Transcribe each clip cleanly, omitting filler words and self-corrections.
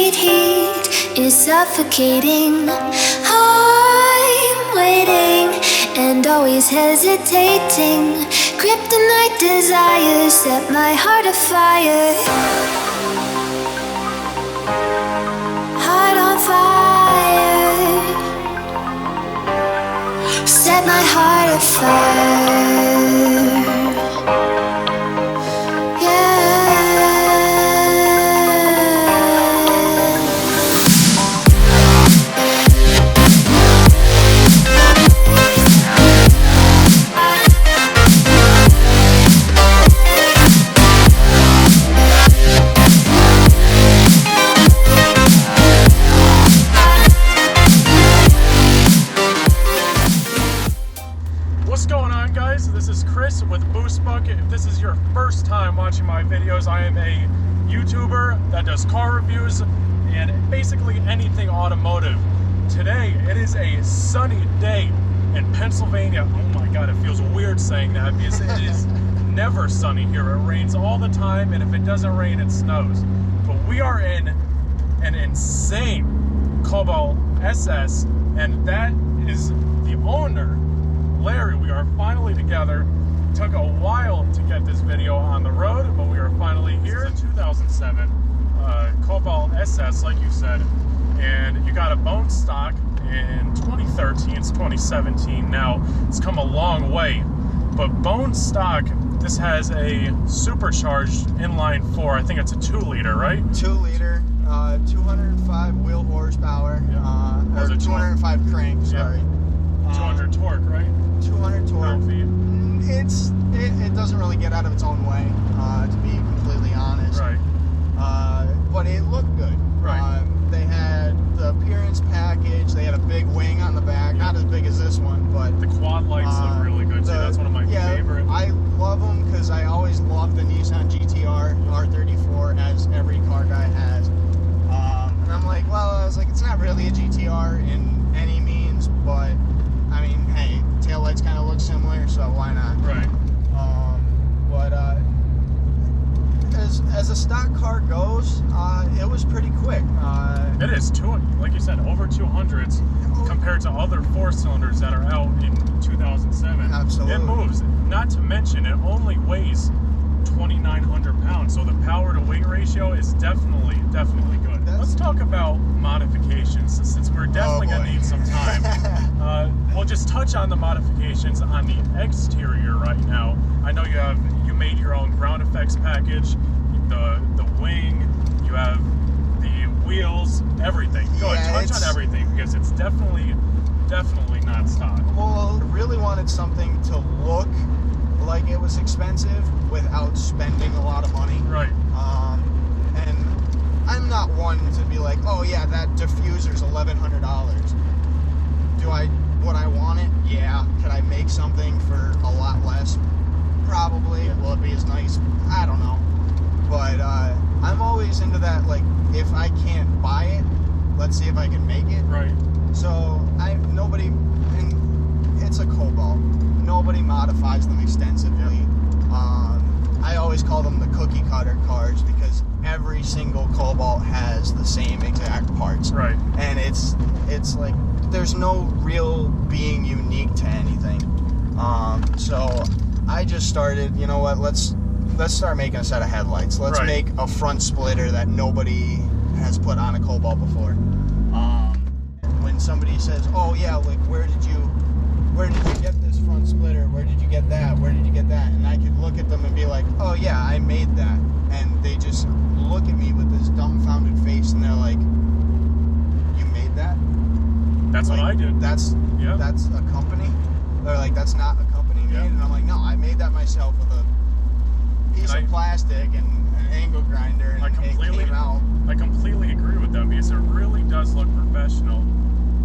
street heat is suffocating. I'm waiting and always hesitating. Kryptonite desires set my heart afire. Heart on fire. Set my heart afire. If this is your first time watching my videos, I am a YouTuber that does car reviews and basically anything automotive. Today, it is a sunny day in Pennsylvania. Oh my God, it feels weird saying that because it is never sunny here. It rains all the time, and if it doesn't rain, it snows. But we are in an insane Cobalt SS, and that is the owner, Larry. We are finally together. Took a while to get this video on the road, but we are finally here. It's a 2007 Cobalt SS, like you said, and you got a bone stock in 2013. It's 2017 now. It's come a long way, but bone stock, this has a supercharged inline 4. I think it's a 2-liter, right? 2-liter, 205 wheel horsepower, or 205 crank, sorry. Yeah. 200 torque, right? 200 torque. Feet. It doesn't really get out of its own way, to be completely honest. Right. But it looked good. Right. They had the appearance package. They had a big wing on the back, not as big as this one, but the quad lights look really good too. That's one of my favorite. I love them because I always loved the Nissan GTR R34, as every car guy has. And I'm like, well, I was like, it's not really a GTR in any means, but I mean, hey, taillights kind of look similar, so why not? Right. But as a stock car goes, it was pretty quick. It is, like you said, over 200s compared to other 4-cylinders that are out in 2007. Absolutely. It moves. Not to mention, it only weighs 2,900 pounds, so the power to weight ratio is definitely good. Let's talk about modifications, since we're definitely going to need some time. We'll just touch on the modifications on the exterior right now. I know you made your own ground effects package, the wing, you have the wheels, everything. Go ahead, touch on everything, because it's definitely not stock. Well, I really wanted something to look like it was expensive without spending a lot of money. Right. And I'm not one to be like, oh yeah, that diffuser's $1,100. Would I want it? Yeah. Could I make something for a lot less? Probably. Will it be as nice? I don't know. But I'm always into that, like, if I can't buy it, let's see if I can make it. Right. So it's a Cobalt. Nobody modifies them extensively. I always call them the cookie cutter cars because every single Cobalt has the same exact parts. Right. And it's like there's no real being unique to anything. So I just started, you know what, let's start making a set of headlights. Let's make a front splitter that nobody has put on a Cobalt before. When somebody says, oh yeah, like where did you get this front splitter? Where did you get that? Where did you get that? And I could look at them and be like, oh yeah, I made that. And they just look at me with this dumbfounded face and they're like, you made that? That's like, what I did. That's a company? They're like, that's not a company made? And I'm like, no, I made that myself with a piece of plastic and an angle grinder, and it came out. I completely agree with them because it really does look professional.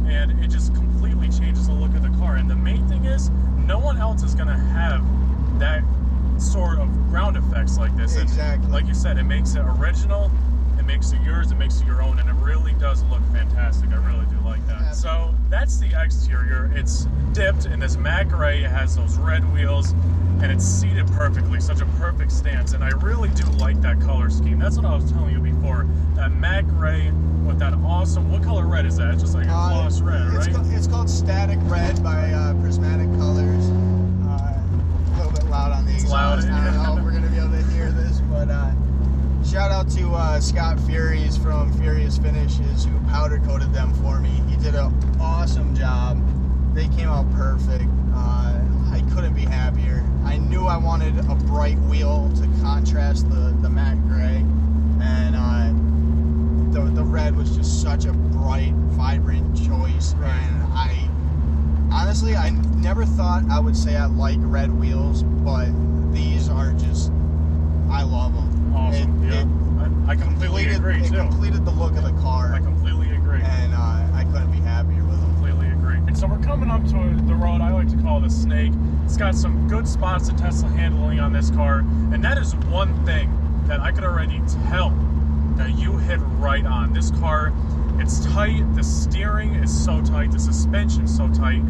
And it just completely changes the look of the car. And the main thing is, no one else is going to have that sort of ground effects like this. Exactly. And like you said, it makes it original, it makes it yours, it makes it your own, and it really does look fantastic. I really do like that. So that's the exterior. It's dipped in this matte gray. It has those red wheels, and it's seated perfectly. Such a perfect stance, and I really do like that color scheme. That's what I was telling you before. That matte gray with that awesome. What color red is that? It's just like a gloss red, right? It's called Static Red by Prismatic Colors. A little bit loud on the exhaust. Loud, I don't know if we're gonna be able to hear this, but shout out to Scott Furies from Furious Finishes who powder coated them for me. He did an awesome job. They came out perfect. I couldn't be happier. I knew I wanted a bright wheel to contrast the matte gray, and the red was just such a bright, vibrant choice. Right. And I never thought I would say I like red wheels, but these are just, I love them. Awesome. I completely agree too. It completed the look of the car. I completely agree. And I couldn't be happier with them. Completely agree. And so we're coming up to the road I like to call the snake. It's got some good spots to Tesla handling on this car, and that is one thing that I could already tell that you hit right on. This car, it's tight, the steering is so tight, the suspension is so tight.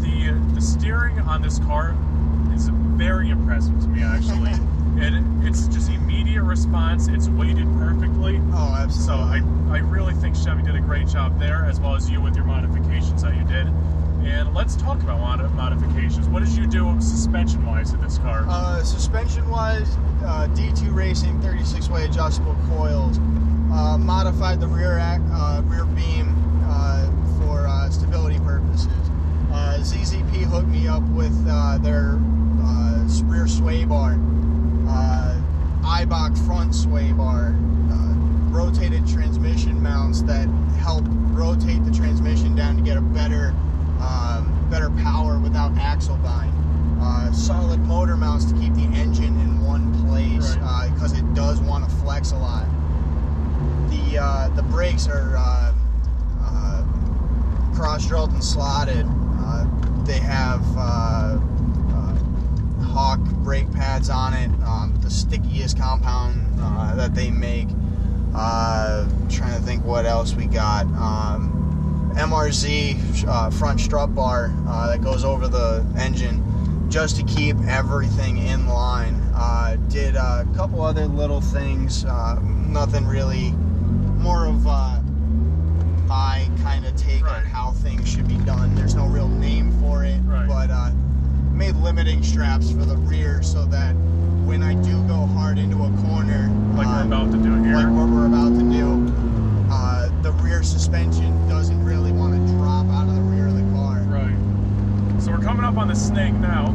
The steering on this car is very impressive to me, actually. It's just immediate response, it's weighted perfectly. Oh, absolutely. So I really think Chevy did a great job there, as well as you with your modifications that you did. And let's talk about modifications. What did you do suspension-wise to this car? Suspension-wise, D2 Racing 36-way adjustable coils. Modified the rear beam for stability purposes. ZZP hooked me up with their rear sway bar. Eibach front sway bar. Rotated transmission mounts that help rotate the transmission down to get a better power without axle bind. Solid motor mounts to keep the engine in one place because it does want to flex a lot. The brakes are cross-drilled and slotted. They have Hawk brake pads on it, the stickiest compound that they make. Trying to think what else we got. MRZ front strut bar that goes over the engine just to keep everything in line. Did a couple other little things, nothing really, more of my kind of take on how things should be done. There's no real name for it, but made limiting straps for the rear so that when I do go hard into a corner, like we're about to do here, like what we're about to do, the rear suspension doesn't really want to drop out of the rear of the car. Right. So we're coming up on the snake now.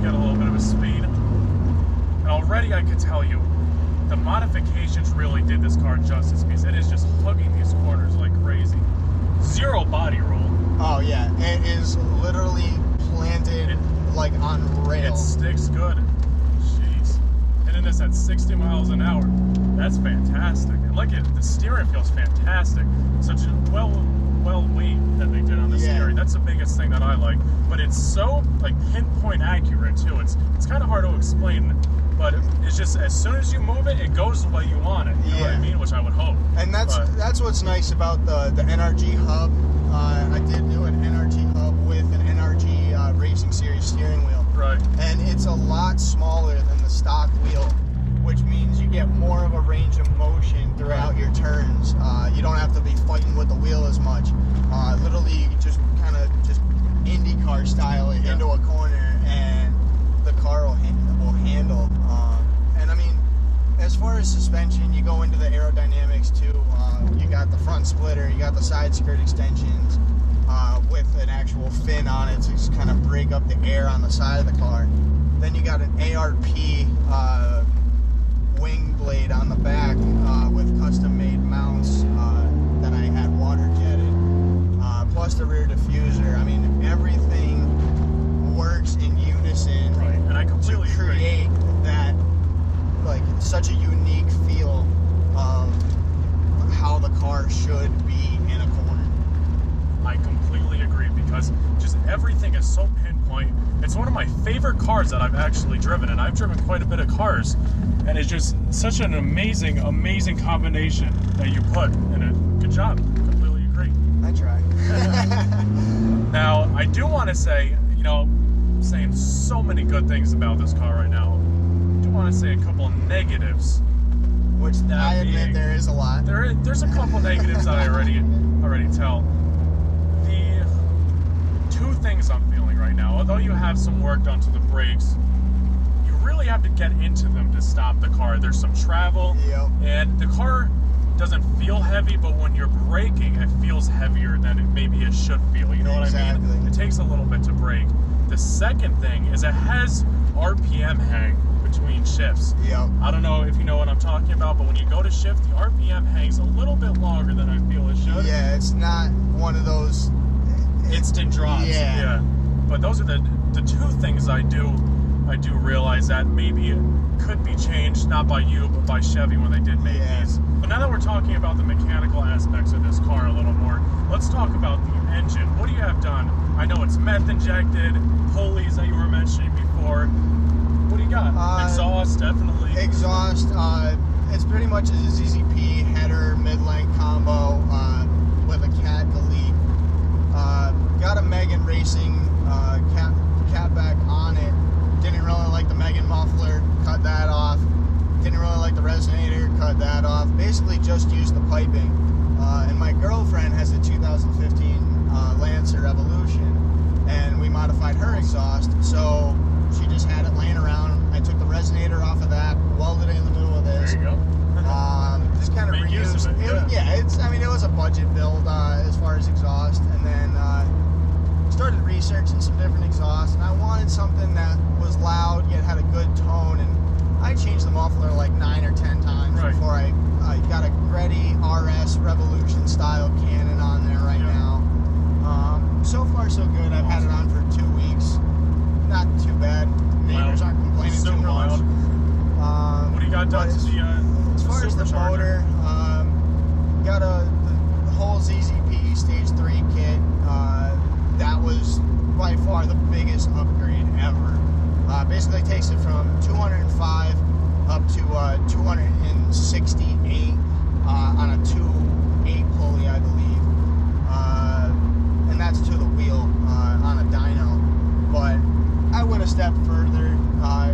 Get a little bit of a speed. And already I could tell you, the modifications really did this car justice because it is just hugging these corners like crazy. Zero body roll. Oh yeah, it is literally planted like on rails. It sticks good. Jeez. Hitting this at 60 miles an hour. That's fantastic. And look at the steering feels fantastic. Such a well weight that they did on the steering. That's the biggest thing that I like. But it's so like pinpoint accurate too. It's kind of hard to explain, but it's just as soon as you move it, it goes the way you want it. You know what I mean? Which I would hope. And that's what's nice about the NRG hub. I did do an NRG hub with an NRG Racing Series steering wheel. Right. And it's a lot smaller than the stock wheel, which means you get more of a range of motion throughout your turns. You don't have to be fighting with the wheel as much. Literally, you just kind of just IndyCar style it into a corner, and the car will handle. And I mean, as far as suspension, you go into the aerodynamics too. You got the front splitter, you got the side skirt extensions with an actual fin on it to just kind of break up the air on the side of the car. Then you got an ARP wing blade on the back with custom-made mounts that I had water jetted, plus the rear diffuser. I mean, everything works in unison and I completely to create that, like, such a unique feel of how the car should be in a corner. I completely agree because just everything is so pinpoint. It's one of my favorite cars that I've actually driven, and I've driven quite a bit of cars, and it's just such an amazing combination that you put in it. Good job. Completely agree. I try. I do want to say, you know, saying so many good things about this car right now. I do want to say a couple of negatives. Which I admit there is a lot. There's a couple negatives that I already tell. The two things I'm feeling right now, although you have some work done to the brakes, you really have to get into them to stop the car. There's some travel, and the car doesn't feel heavy, but when you're braking, it feels heavier than maybe it should feel. You know what I mean? It takes a little bit to brake. The second thing is it has RPM hang between shifts. I don't know if you know what I'm talking about, but when you go to shift, the RPM hangs a little bit longer than I feel it should. Yeah, it's not one of those instant drops. Yeah. But those are the two things I do realize that maybe it could be changed, not by you, but by Chevy when they did make these. But now that we're talking about the mechanical aspects of this car a little more, let's talk about the engine. What do you have done? I know it's METH injected, pulleys that you were mentioning before. What do you got? Exhaust, definitely. Exhaust, it's pretty much a ZZP header mid-length combo with a cat delete. Got a Megan Racing catback on it. Didn't really like the Megan muffler, cut that off. Didn't really like the resonator, cut that off. Basically just used the piping. And my girlfriend has a 2015 Lancer Evolution, and we modified her exhaust, so she just had it laying around. I took the resonator off of that, welded it in the middle of this. There you go. Just kind of reused it. It was a budget build as far as exhaust, and then started researching some different exhausts, and I wanted something that was loud yet had a good tone, and I changed the muffler like 9 or 10 times before I got a Greddy RS Revolution style Cannon on there right now. So far so good. I've had it on for 2 weeks. Not too bad. Neighbors aren't complaining too much. What do you got done to the as far as the motor, got the whole ZZP Stage 3 kit. That was by far the biggest upgrade ever. Basically takes it from 205 up to 268 on a 2.8 pulley, I believe. And that's to the wheel on a dyno. But I went a step further,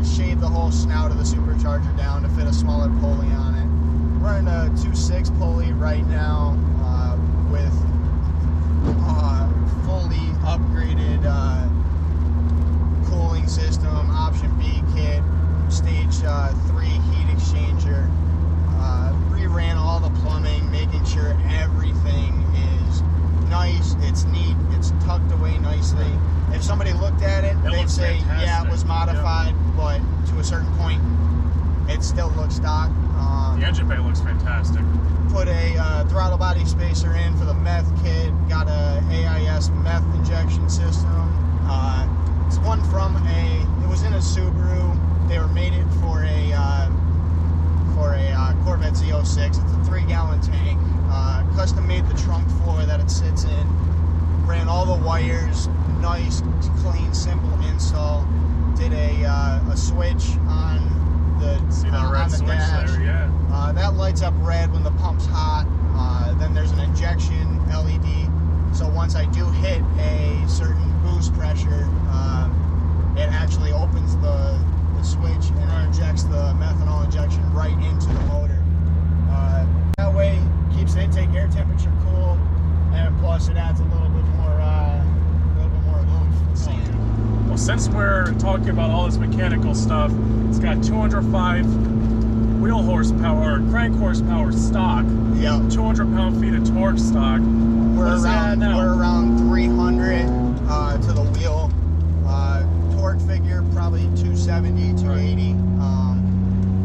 shaved the whole snout of the supercharger down to fit a smaller pulley on it. Running a 2.6 pulley right now with fully upgraded cooling system, option B kit, stage 3 heat exchanger. Reran all the plumbing, making sure everything is nice, it's neat, it's tucked away nicely. If somebody looked at it, they'd say, yeah, it was modified, but to a certain point, it still looks stock. The engine bay looks fantastic. Put a throttle body spacer in for the METH kit, got a AIS METH injection system. It's one from it was in a Subaru. They were made it for a Corvette Z06. It's a 3-gallon tank. Custom made the trunk floor that it sits in. Ran all the wires, nice, clean, simple install. Did a switch on the red switch dash. There, yeah. That lights up red when the pump's hot. Then there's an injection LED. So once I do hit a certain boost pressure, it actually opens the switch and injects the methanol injection right into the motor. That way, keeps the intake air temperature cool, and plus it adds a little bit more oomph. Well, since we're talking about all this mechanical stuff, it's got 205 wheel horsepower, or crank horsepower stock. Yep. 200 pound-feet of torque stock. We're around 300 to the wheel. Torque figure probably 270, 280.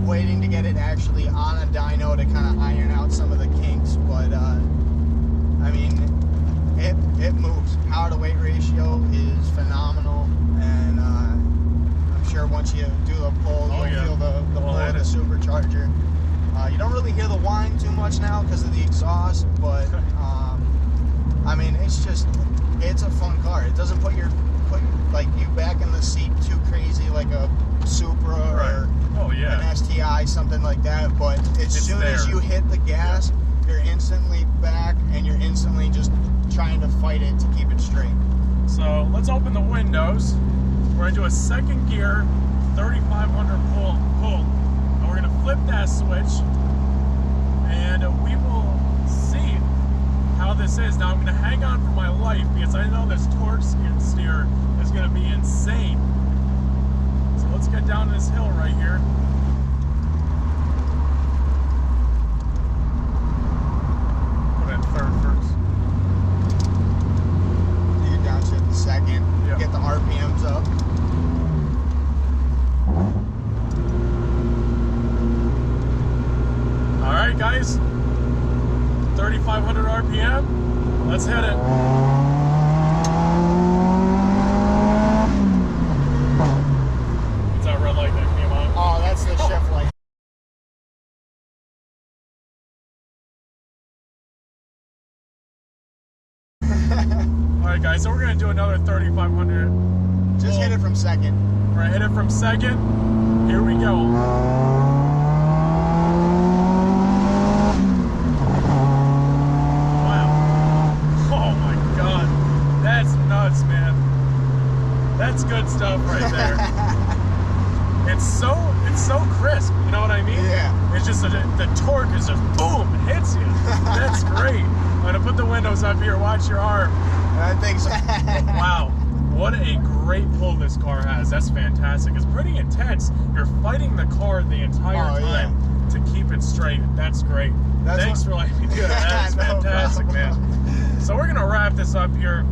Waiting to get it actually on a dyno to kind of iron out some of the kinks, but I mean, it moves. Power to weight ratio is phenomenal, and I'm sure once you do the pull, you'll feel the pull of the supercharger. You don't really hear the whine too much now because of the exhaust, but I mean, it's a fun car. It doesn't put you back in the seat too crazy like a Supra or an STI, something like that. But as soon as you hit the gas, you're instantly back, and you're instantly just trying to fight it to keep it straight. So let's open the windows. We're gonna do a second gear, 3,500 pull, and we're gonna flip that switch, and we will see how this is. Now I'm gonna hang on for my life because I know this torque skid steer is gonna be insane. So let's get down this hill right here. Put in third first. You downshift the second, Yep. get the RPMs up. All right, guys. 3,500 RPM. Let's hit it. What's that red light that came on? Oh, that's the shift light. All right, guys. So we're gonna do another 3,500. Just hit it from second. We're gonna hit it from second. Here we go. Nuts, man. That's good stuff right there. It's so crisp, you know what I mean? Yeah. It's just the torque is just boom, hits you. That's great. I'm gonna put the windows up here. Watch your arm. I think so. Wow, what a great pull this car has. That's fantastic. It's pretty intense. You're fighting the car the entire time to keep it straight. That's great. Thanks for letting me do that. That's No fantastic, problem. man. So we're gonna wrap this up here.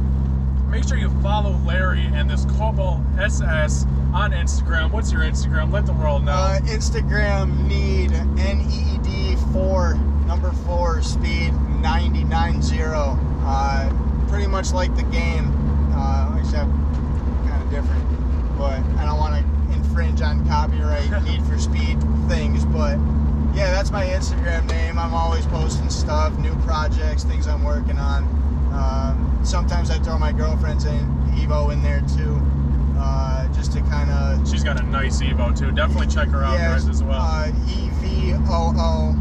Make sure you follow Larry and this Cobalt SS on Instagram. What's your Instagram? Let the world know. Instagram need NED4 number 4 speed 990. Pretty much like the game, except kind of different. But I don't want to infringe on copyright Need for Speed things. But yeah, that's my Instagram name. I'm always posting stuff, new projects, things I'm working on. Sometimes I throw my girlfriend's Evo in there too, just to kind of. She's got a nice Evo too. Definitely check her out, guys, as well. EVOO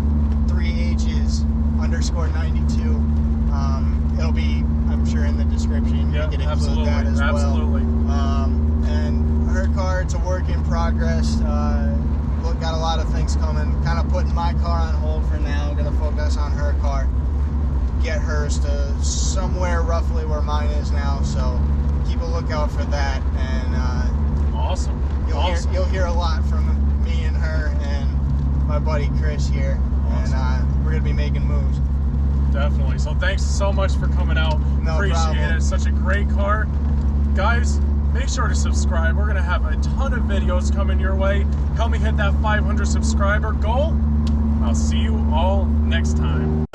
3H's _92. It'll be, I'm sure, in the description. Yeah, You can include absolutely, that as absolutely. well. And her car, it's a work in progress. Got a lot of things coming. Kind of putting my car on hold for now. Gonna focus on her car. Get hers to somewhere roughly where mine is now, so keep a lookout for that. And Awesome. you'll hear a lot from me and her and my buddy Chris here. Awesome. And we're gonna be making moves. Definitely. So thanks so much for coming out. No Appreciate problem. it. It's such a great car. Guys, make sure to subscribe. We're going to have a ton of videos coming your way. Help me hit that 500 subscriber goal. I'll see you all next time.